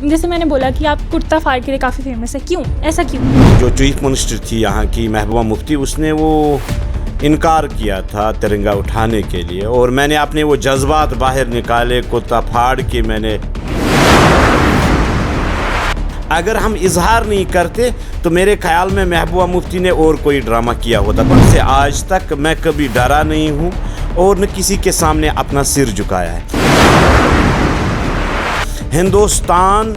जैसे मैंने बोला कि आप कुर्ता फाड़ के लिए काफ़ी फेमस है, क्यों, ऐसा क्यों? जो चीफ मिनिस्टर थी यहाँ की महबूबा मुफ्ती, उसने वो इनकार किया था तिरंगा उठाने के लिए, और मैंने अपने वो जज्बात बाहर निकाले, कुर्ता फाड़ के मैंने। अगर हम इजहार नहीं करते तो मेरे ख्याल में महबूबा मुफ्ती ने और कोई ड्रामा किया होता। पर से आज तक मैं कभी डरा नहीं हूँ और न किसी के सामने अपना सिर झुकाया है। हिंदुस्तान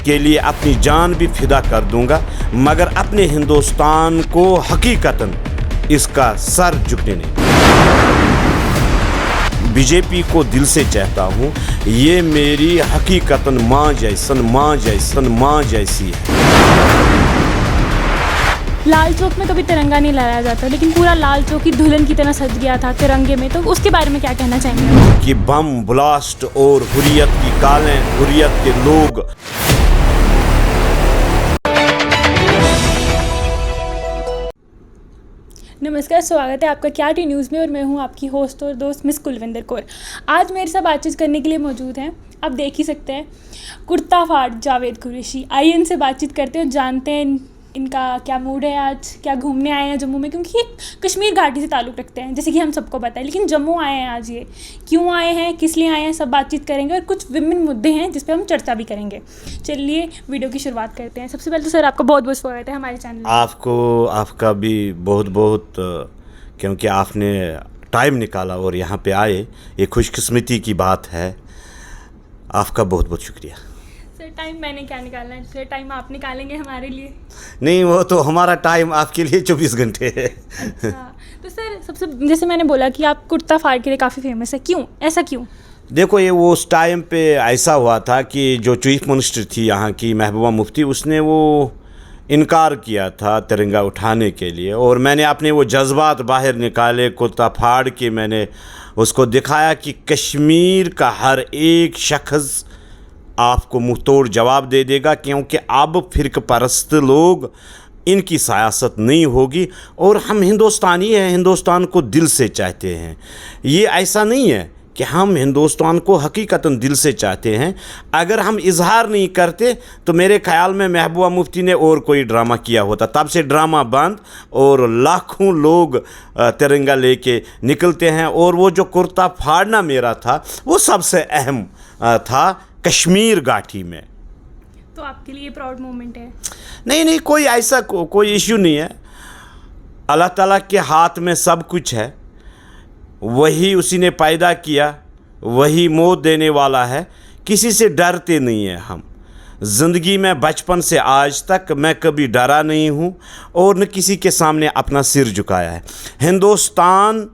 के लिए अपनी जान भी फिदा कर दूंगा, मगर अपने हिंदुस्तान को हकीकतन इसका सर झुकने नहीं। बीजेपी को दिल से चाहता हूँ, ये मेरी हकीकतन माँ जैसी है। लाल चौक में कभी तिरंगा नहीं लहराया जाता, लेकिन पूरा लाल चौक ही दुल्हन की तरह सज गया था तिरंगे में, तो उसके बारे में क्या कहना चाहेंगे? कि बम ब्लास्ट और हुर्रियत की कालें, हुर्रियत के लोग। नमस्कार, स्वागत है आपका क्या टी न्यूज़ में, और मैं हूं आपकी होस्ट और दोस्त मिस कुलविंदर कौर। आज मेरे साथ बातचीत करने के लिए मौजूद हैं, आप देख ही सकते हैं, कुर्ता फाड़ जावेद कुरैशी। आइए इनसे बातचीत करते हैं, जानते हैं इनका क्या मूड है, आज क्या घूमने आए हैं जम्मू में, क्योंकि ये कश्मीर घाटी से ताल्लुक़ रखते हैं जैसे कि हम सबको पता है, लेकिन जम्मू आए हैं आज, ये क्यों आए हैं, किस लिए आए हैं, सब बातचीत करेंगे, और कुछ विभिन्न मुद्दे हैं जिस पे हम चर्चा भी करेंगे। चलिए वीडियो की शुरुआत करते हैं। सबसे पहले तो सर आपका बहुत बहुत स्वागत है हमारे चैनल में। आपका भी बहुत बहुत, क्योंकि आपने टाइम निकाला और यहाँ पे आए, ये खुशकिस्मती की बात है। आपका बहुत बहुत शुक्रिया। सर टाइम मैंने क्या निकालना है, सर टाइम आप निकालेंगे हमारे लिए। नहीं, वो तो हमारा टाइम आपके लिए 24 घंटे है। अच्छा, तो सर सबसे जैसे मैंने बोला कि आप कुर्ता फाड़ के लिए काफ़ी फेमस है, क्यों, ऐसा क्यों? देखो, ये वो उस टाइम पे ऐसा हुआ था कि जो चीफ मिनिस्टर थी यहाँ की महबूबा मुफ्ती, उसने वो इनकार किया था तिरंगा उठाने के लिए, और मैंने अपने वो जज्बात बाहर निकाले, कुर्ता फाड़ के मैंने उसको दिखाया कि कश्मीर का हर एक शख्स आपको मुँह तोड़ जवाब दे देगा, क्योंकि अब फ़िरक़ परस्त लोग, इनकी सियासत नहीं होगी, और हम हिंदुस्तानी हैं, हिंदुस्तान को दिल से चाहते हैं। ये ऐसा नहीं है कि हम हिंदुस्तान को हकीकतन दिल से चाहते हैं। अगर हम इजहार नहीं करते तो मेरे ख़याल में महबूबा मुफ्ती ने और कोई ड्रामा किया होता। तब से ड्रामा बंद, और लाखों लोग तिरंगा लेके निकलते हैं, और वो जो कुर्ता फाड़ना मेरा था वो सबसे अहम था कश्मीर घाटी में। तो आपके लिए प्राउड मोमेंट है? नहीं, कोई ऐसा कोई इश्यू नहीं है। अल्लाह ताला के हाथ में सब कुछ है, वही उसी ने पैदा किया, वही मौत देने वाला है। किसी से डरते नहीं हैं हम। ज़िंदगी में बचपन से आज तक मैं कभी डरा नहीं हूँ और न किसी के सामने अपना सिर झुकाया है। हिंदुस्तान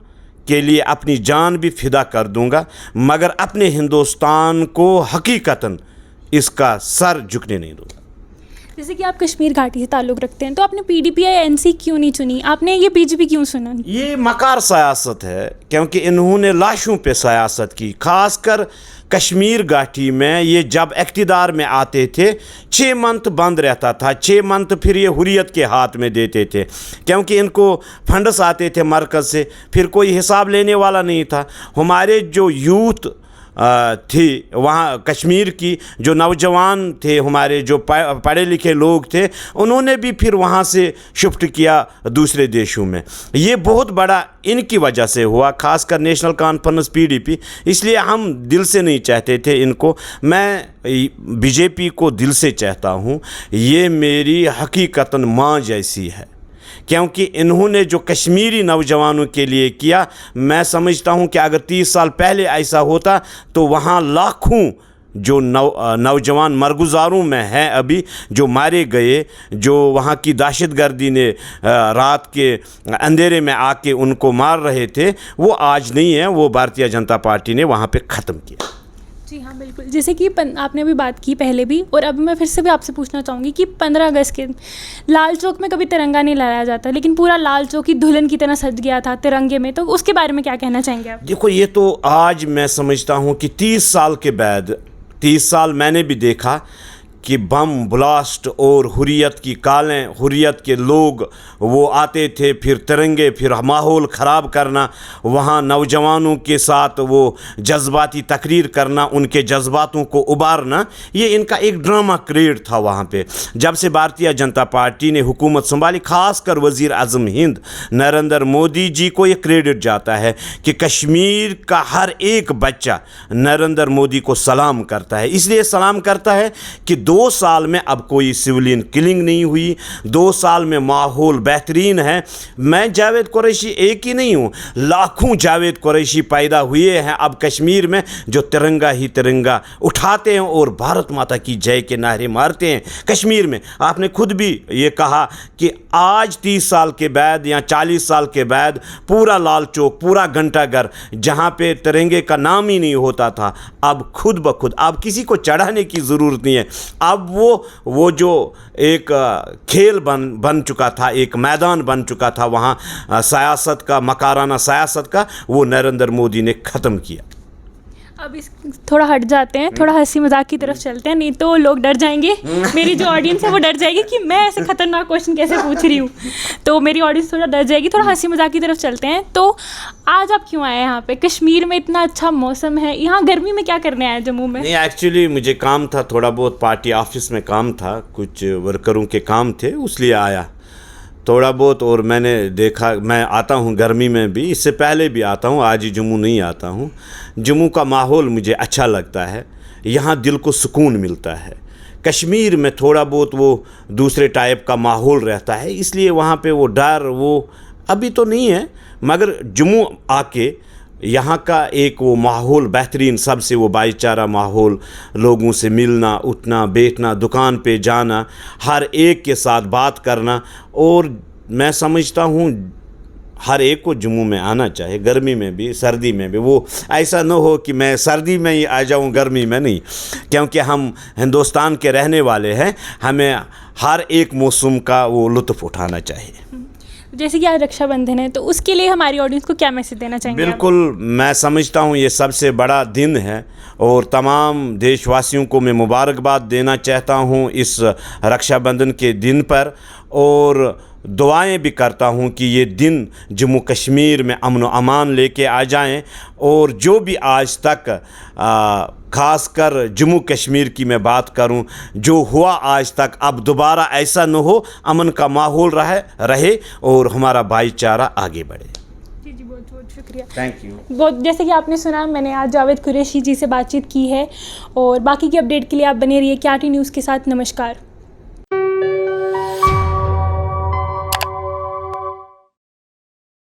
के लिए अपनी जान भी फिदा कर दूंगा, मगर अपने हिंदुस्तान को हकीकतन इसका सर झुकने नहीं दूंगा। जैसे कि आप कश्मीर घाटी से ताल्लुक़ रखते हैं, तो आपने पीडीपी या एनसी क्यों नहीं चुनी, आपने ये बीजेपी क्यों चुना? ये मकार सियासत है, क्योंकि इन्होंने लाशों पे सियासत की। खासकर कश्मीर घाटी में ये जब इक़्तिदार में आते थे, 6 मंथ बंद रहता था, 6 मंथ फिर ये हुर्रियत के हाथ में देते थे, क्योंकि इनको फंड्स आते थे मरकज़ से, फिर कोई हिसाब लेने वाला नहीं था। हमारे जो यूथ थी वहाँ कश्मीर की, जो नौजवान थे हमारे, जो पढ़े लिखे लोग थे, उन्होंने भी फिर वहाँ से शिफ्ट किया दूसरे देशों में। ये बहुत बड़ा इनकी वजह से हुआ, खासकर नेशनल कॉन्फ्रेंस पीडीपी। इसलिए हम दिल से नहीं चाहते थे इनको। मैं बीजेपी को दिल से चाहता हूँ, ये मेरी हकीकतन माँ जैसी है, क्योंकि इन्होंने जो कश्मीरी नौजवानों के लिए किया, मैं समझता हूं कि अगर 30 साल पहले ऐसा होता तो वहां लाखों जो नौजवान मरगुजारों में हैं अभी, जो मारे गए, जो वहाँ की दहशतगर्दी ने रात के अंधेरे में आके उनको मार रहे थे, वो आज नहीं है, वो भारतीय जनता पार्टी ने वहाँ पे ख़त्म किया। जी हाँ, बिल्कुल। जैसे कि आपने अभी बात की पहले भी, और अभी मैं फिर से भी आपसे पूछना चाहूँगी कि 15 अगस्त के लाल चौक में कभी तिरंगा नहीं लहराया जाता, लेकिन पूरा लाल चौक ही दुल्हन की तरह सज गया था तिरंगे में, तो उसके बारे में क्या कहना चाहेंगे आप? देखो, ये तो आज मैं समझता हूँ कि 30 साल के बाद, 30 साल मैंने भी देखा कि बम ब्लास्ट और हुर्रियत की कालें, हुर्रियत के लोग वो आते थे, फिर तिरंगे, फिर माहौल ख़राब करना, वहाँ नौजवानों के साथ वो जज्बाती तकरीर करना, उनके जज्बातों को उबारना, ये इनका एक ड्रामा क्रिएट था वहाँ पे। जब से भारतीय जनता पार्टी ने हुकूमत संभाली, ख़ासकर वज़ीर आज़म हिंद नरेंद्र मोदी जी को ये क्रेडिट जाता है कि कश्मीर का हर एक बच्चा नरेंद्र मोदी को सलाम करता है। इसलिए सलाम करता है कि 2 साल में अब कोई सिविलियन किलिंग नहीं हुई, 2 साल में माहौल बेहतरीन है। मैं जावेद कुरैशी एक ही नहीं हूँ, लाखों जावेद कुरैशी पैदा हुए हैं अब कश्मीर में, जो तिरंगा ही तिरंगा उठाते हैं और भारत माता की जय के नारे मारते हैं कश्मीर में। आपने खुद भी ये कहा कि आज 30 साल के बाद या 40 साल के बाद पूरा लाल चौक, पूरा घंटाघर, जहाँ पे तिरंगे का नाम ही नहीं होता था, अब खुद ब खुद, अब किसी को चढ़ाने की ज़रूरत नहीं है। अब वो जो एक खेल बन चुका था, एक मैदान बन चुका था वहाँ सियासत का, मकाराना सियासत का, वो नरेंद्र मोदी ने ख़त्म किया। अब इस थोड़ा हट जाते हैं, थोड़ा हंसी मजाक की तरफ चलते हैं, नहीं तो लोग डर जाएंगे, मेरी जो ऑडियंस है वो डर जाएगी कि मैं ऐसे खतरनाक क्वेश्चन कैसे पूछ रही हूँ, तो मेरी ऑडियंस थोड़ा डर जाएगी। थोड़ा हंसी मजाक की तरफ चलते हैं। तो आज आप क्यों आए यहाँ पे? कश्मीर में इतना अच्छा मौसम है, यहाँ गर्मी में क्या करने आए जम्मू में? नहीं, एक्चुअली मुझे काम था, थोड़ा बहुत पार्टी ऑफिस में काम था, कुछ वर्करों के काम थे, उसलिए आया थोड़ा बहुत। और मैंने देखा, मैं आता हूँ गर्मी में भी, इससे पहले भी आता हूँ, आज ही जम्मू नहीं आता हूँ। जम्मू का माहौल मुझे अच्छा लगता है, यहाँ दिल को सुकून मिलता है। कश्मीर में थोड़ा बहुत वो दूसरे टाइप का माहौल रहता है, इसलिए वहाँ पे वो डर वो अभी तो नहीं है, मगर जम्मू आके यहाँ का एक वो माहौल बेहतरीन, सबसे वो भाईचारा माहौल, लोगों से मिलना, उठना, बैठना, दुकान पे जाना, हर एक के साथ बात करना। और मैं समझता हूँ हर एक को जम्मू में आना चाहिए, गर्मी में भी सर्दी में भी। वो ऐसा न हो कि मैं सर्दी में ही आ जाऊँ, गर्मी में नहीं, क्योंकि हम हिंदुस्तान के रहने वाले हैं, हमें हर एक मौसम का वो लुत्फ़ उठाना चाहिए। जैसे कि आज रक्षाबंधन है, तो उसके लिए हमारी ऑडियंस को क्या मैसेज देना चाहेंगे? बिल्कुल, मैं समझता हूँ ये सबसे बड़ा दिन है और तमाम देशवासियों को मैं मुबारकबाद देना चाहता हूँ इस रक्षाबंधन के दिन पर, और दुआएं भी करता हूँ कि ये दिन जम्मू कश्मीर में अमन व अमान लेके आ जाएं। और जो भी आज तक ख़ासकर जम्मू कश्मीर की मैं बात करूं, जो हुआ आज तक, अब दोबारा ऐसा न हो, अमन का माहौल रहे और हमारा भाईचारा आगे बढ़े। जी जी, बहुत बहुत शुक्रिया, थैंक यू। बहुत। जैसे कि आपने सुना, मैंने आज जावेद कुरैशी जी से बातचीत की है, और बाकी की अपडेट के लिए आप बने रहिए KRT न्यूज़ के साथ। नमस्कार।